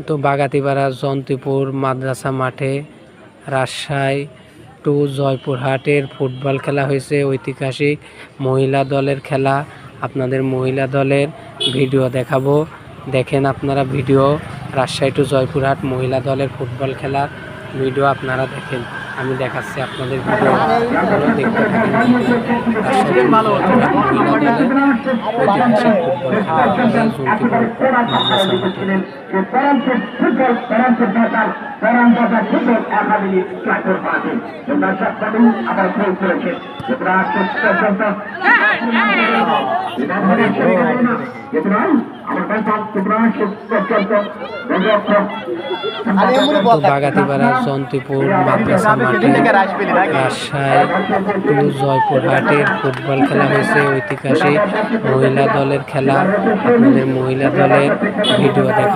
তো বাগাতিপাড়া জন্তিপুর মাদ্রাসা মাঠে রাজশাহী টু জয়পুরহাটের ফুটবল খেলা হয়েছে। ঐতিহাসিক মহিলা দলের খেলা, আপনাদের মহিলা দলের ভিডিও দেখাবো। দেখেন আপনারা ভিডিও, রাজশাহী টু জয়পুরহাট মহিলা দলের ফুটবল খেলা ভিডিও আপনারা দেখেন। আমি দেখাচ্ছি আপনাদের ভিডিও, দেখতে থাকেন। রাজশাহী টু জয়পুরহাট মহিলা দলের ঐতিহাসিক ফুটবল খেলা জন্তিপুর মাদ্রাসা মাঠে। বাগাতিপাড়া জন্তিপুর মাদ্রাসা মাঠে রাজশাহী টু জয়পুরহাটের ফুটবল খেলা হয়েছে। ঐতিহাসিক মহিলা দলের খেলা, আপনাদের মহিলা দলের ভিডিও দেখা।